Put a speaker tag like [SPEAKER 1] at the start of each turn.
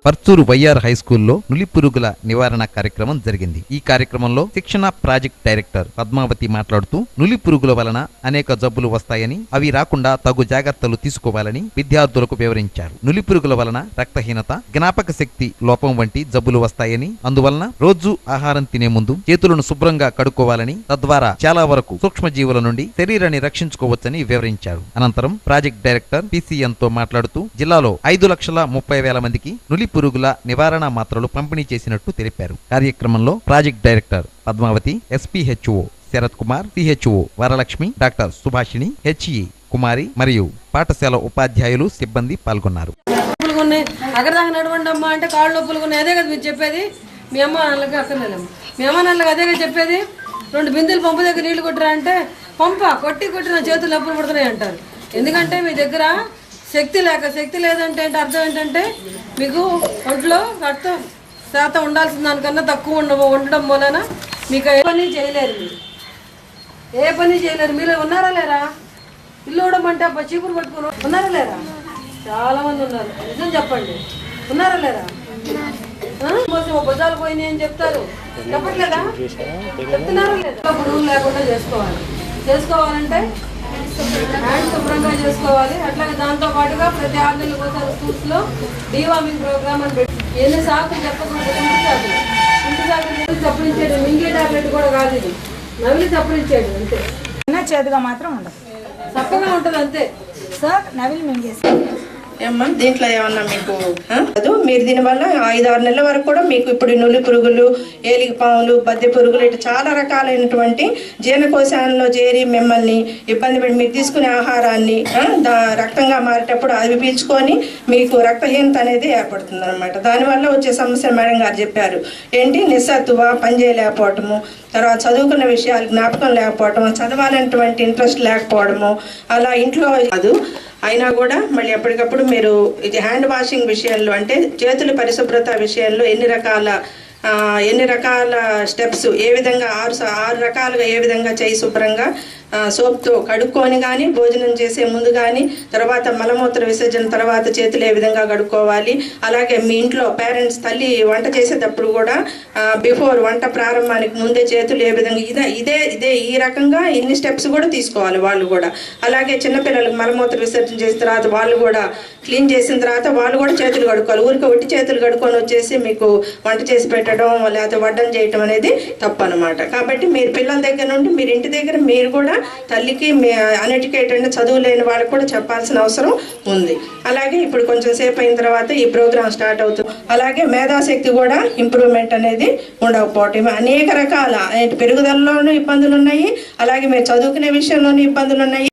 [SPEAKER 1] Parchur YR high స్కూల్లో నులిపురుగుల నివారణ కార్యక్రమం జరిగింది. ఈ కార్యక్రమంలో శిక్షణ ప్రాజెక్ట్ డైరెక్టర్ పద్మావతి మాట్లాడుతూ నులిపురుగుల వలన అనేక జబ్బులు వస్తాయని, అవి రాకుండా తగు జాగ్రత్తలు తీసుకోవాలని విద్యార్థులకు వివరించారు. నులిపురుగుల వలన రక్తహీనత, జ్ఞాపక శక్తి లోపం వంటి జబ్బులు వస్తాయని, అందువలన రోజు ఆహారం తినే ముందు చేతులను శుభ్రంగా కడుక్కోవాలని, తద్వారా చాలా వరకు సూక్ష్మజీవుల నుండి శరీరాన్ని రక్షించుకోవచ్చని వివరించారు. అనంతరం ప్రాజెక్ట్ డైరెక్టర్ పిసిఎన్ తో మాట్లాడుతూ జిల్లాలో 5,30,000 మందికి పురుగుల నివారణ మాత్రలు పంపిణీ చేసినట్టు తెలిపారు. కార్యక్రమంలో project director Padmavathi, SPHO Sharath Kumar, CHO Varalakshmi, doctor Subhashini, HE Kumari మరియు పాఠశాల ఉపాధ్యాయులు, సిబ్బంది పాల్గొన్నారు.
[SPEAKER 2] అక్కడ దాకా నడవండి అమ్మా అంటే కాళ్ళు నొప్పులు ఉన్నాయి, అదే కదా మీరు చెప్పేది. మీ అమ్మ నాన్నలకి అక్కర్లేదమ్మా, మీ అమ్మ నాన్నలకి అదే కదా చెప్పేది. 2 బిందెలు పంపు దగ్గర నీళ్లు కొట్టరా అంటే కొట్టి నా చేతులు నొప్పులు పడుతున్నాయి అంటారు. ఎందుకంటే మీ దగ్గర శక్తి లేదంటే అర్థం ఏంటంటే మీకు ఒంట్లో రక్తం శాతం ఉండాల్సిన దానికన్నా తక్కువ ఉండడం వలన మీకు ఏ పని చేయలేరు. మీరు ఉన్నారా లేరా? ఇల్లు ఉండమంటే అబ్బా చీపురు పట్టుకుని ఉన్నారా లేరా? చాలా మంది ఉన్నారు. నిజం చెప్పండి, ఉన్నారా లేరా? భుజాలు పోయినాయి అని చెప్తారు, చెప్పట్లేదా? చెప్తున్నారా లేదా? పురుగులు లేకుండా చేసుకోవాలంటే హ్యాండ్ శుభ్రంగా చేసుకోవాలి. అట్లాగే దాంతో పాటుగా ప్రతి 6 నెలలకు ఒకసారి స్కూల్స్ లో డీవార్మింగ్ ప్రోగ్రామ్ అని పెట్టి ఎన్ని సాకులు చెప్పకుండా ఇంటి సాకులు చప్పరించాడు. మింగే టాబ్లెట్ కూడా కాదు, ఇది నవిలి చప్పరించాడు అంతే.
[SPEAKER 3] చేదుగా మాత్రం ఉండదు,
[SPEAKER 2] చప్పగా ఉంటుంది అంతే.
[SPEAKER 3] సార్ నవిలి మింగేసి
[SPEAKER 4] ఏమ్మా దీంట్లో ఏమన్నా మీకు మీరు దీనివల్ల 5-6 నెలల వరకు కూడా మీకు ఇప్పుడు నులి పురుగులు, ఏలిక పాములు, బద్దె పురుగులు ఇట్లా చాలా రకాలైనటువంటి జీర్ణకోశాలలో చేరి మిమ్మల్ని ఇబ్బంది పెట్టి మీరు తీసుకునే ఆహారాన్ని రక్తంగా మారేటప్పుడు అవి పీల్చుకొని మీకు రక్తహీనత అనేది ఏర్పడుతుంది అనమాట. దానివల్ల వచ్చే సమస్య మేడం గారు చెప్పారు ఏంటి, నిస్సత్తువ, పని చేయలేకపోవటము, తర్వాత చదువుకున్న విషయాలు జ్ఞాపకం లేకపోవటం, చదవాలనేటువంటి ఇంట్రెస్ట్ లేకపోవడము, అలా ఇంట్లో కాదు అయినా కూడా మళ్ళీ ఎప్పటికప్పుడు మీరు ఇది హ్యాండ్ వాషింగ్ విషయంలో అంటే చేతుల పరిశుభ్రత విషయంలో ఎన్ని రకాల స్టెప్స్ ఏ విధంగా 6 రకాలుగా ఏ విధంగా చేయి శుభ్రంగా సోప్తో కడుక్కొని కానీ, భోజనం చేసే ముందు కానీ, తర్వాత మలమూత్ర విసర్జన తర్వాత చేతులు ఏ విధంగా కడుక్కోవాలి, అలాగే మీ ఇంట్లో పేరెంట్స్ తల్లి వంట చేసేటప్పుడు కూడా బిఫోర్ వంట ప్రారంభానికి ముందే చేతులు ఏ విధంగా ఇదే ఈ రకంగా ఇన్ని స్టెప్స్ కూడా తీసుకోవాలి వాళ్ళు కూడా. అలాగే చిన్నపిల్లలకు మలమూత్ర విసర్జన చేసిన తర్వాత వాళ్ళు కూడా క్లీన్ చేసిన తర్వాత వాళ్ళు కూడా చేతులు కడుక్కోవాలి. ఊరికి ఒట్టి చేతులు కడుక్కొని వచ్చేసి మీకు వంట చేసి పెట్టడం లేకపోతే వడ్డం చేయటం అనేది తప్పు అనమాట. కాబట్టి మీరు పిల్లల దగ్గర నుండి మీరు ఇంటి దగ్గర మీరు కూడా తల్లికి అన్ఎడ్యుకేటెడ్ చదువు లేని వాళ్ళకి కూడా చెప్పాల్సిన అవసరం ఉంది. అలాగే ఇప్పుడు కొంచెం సేపు అయిన తర్వాత ఈ ప్రోగ్రామ్ స్టార్ట్ అవుతుంది. అలాగే మేధాశక్తి కూడా ఇంప్రూవ్మెంట్ అనేది ఉండకపోవటం, అనేక రకాల పెరుగుదలలోనూ ఇబ్బందులు ఉన్నాయి, అలాగే మీరు చదువుకునే విషయంలోనూ ఇబ్బందులు ఉన్నాయి.